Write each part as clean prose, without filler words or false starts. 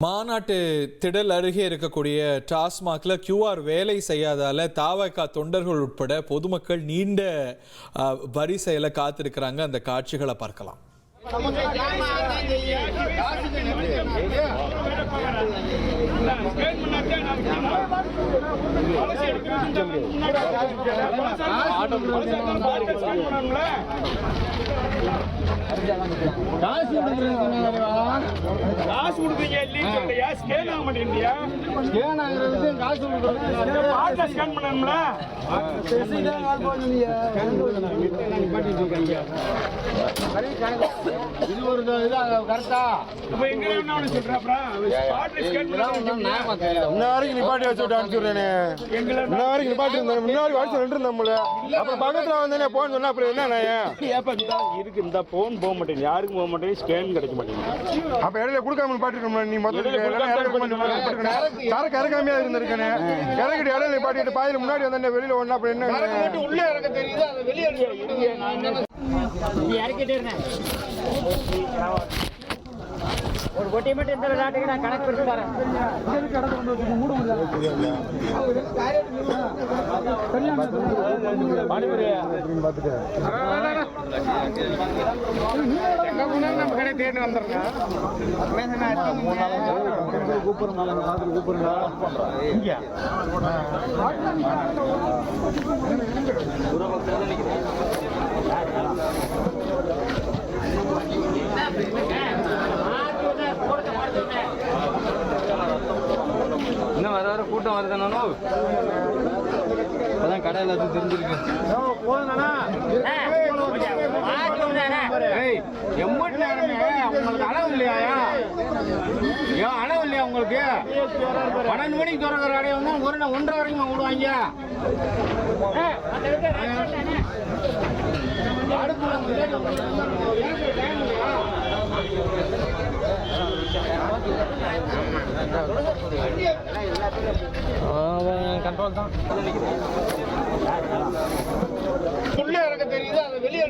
மாநாட்டு திடல் அருகே இருக்கக்கூடிய டாஸ்மாக்ல கியூஆர் வேலை செய்யாதால தாவக தொண்டர்கள் உட்பட பொதுமக்கள் நீண்ட வரிசையில காத்திருக்கிறாங்க. அந்த காட்சிகளை பார்க்கலாம். காசு கொடுத்தீங்க இல்லையா? ஸ்கேன் ஆக மாட்டேங்கியா? ஸ்கேன் ஆகுறதுக்கு காசு கொடுக்குறது ஸ்கேன் பண்ணணும்ல. இது ஒரு இது கரெக்டா? இப்போ எங்க என்ன சொல்றாப்ரா? ஸ்பாட் ஸ்கேன் முன்னாடி நிப்பாட்டி வச்சு விட்டு அனுப்பிச்சுடுறேனே. முன்னாடி நிப்பாட்டி இருந்தேன், முன்னாடி வாட்ஸ் ரெண்டு நம்மள அப்புறம் பக்கத்துல வந்தேனே போன் சொன்னா அப்புறம் என்ன இருக்கு. இந்த போன் போக மாட்டேங்குது, யாருக்கும் போக மாட்டேங்குது, ஸ்கேன் கிடைக்க மாட்டேங்குது. அப்ப இடையில கொடுக்காம நிப்பாட்டிருக்கோம். நீ முதல்ல சரக்கு இறக்காமையா இருந்திருக்கேனே. இறக்கிட்டு இடையில நிப்பாட்டிட்டு பாதியில முன்னாடி வந்தேன் வெளியில ஒண்ணு அப்புறம் என்ன உள்ளே இறக்க தெரியுது, அது வெளியே இறக்கிட்டே இருந்தேன். ஒரு கொட்டி மட்டும் இந்த விளையாட்டுக்கு நான் கணக்கு பிடிச்சு தரேன். நம்ம கடை தேடி வந்துடுறேன். இன்னும் வர வர கூட்டம் வருதானோ? அதான் கடை எல்லாத்தையும் தெரிஞ்சிருக்கு. உங்களுக்கு அளவு இல்லையா? அளவு இல்லையா உங்களுக்கு? 12 மணிக்கு திறக்கிற கடையை வந்து 1:30 வரைக்கும் விடுவாங்க. கண்ட்ரோல் தான். உள்ளே இறக்க தெரியுது, அதை வெளியே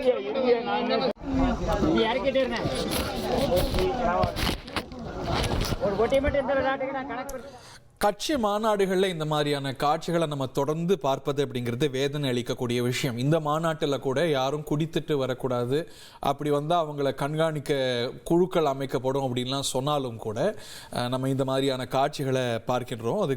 இறக்கிட்டே இருந்தேன். ஒரு கொட்டி மட்டும் இந்த விளையாட்டுக்கு நான் கணக்கு. கட்சி மாநாடுகளில் இந்த மாதிரியான காட்சிகளை நம்ம தொடர்ந்து பார்ப்பது அப்படிங்கிறது வேதனை அளிக்கக்கூடிய விஷயம். இந்த மாநாட்டில் கூட யாரும் குடித்துட்டு வரக்கூடாது, அப்படி வந்தால் அவங்கள கண்காணிக்க குழுக்கள் அமைக்கப்படும் அப்படின்லாம் சொன்னாலும் கூட நம்ம இந்த மாதிரியான காட்சிகளை பார்க்கின்றோம். அது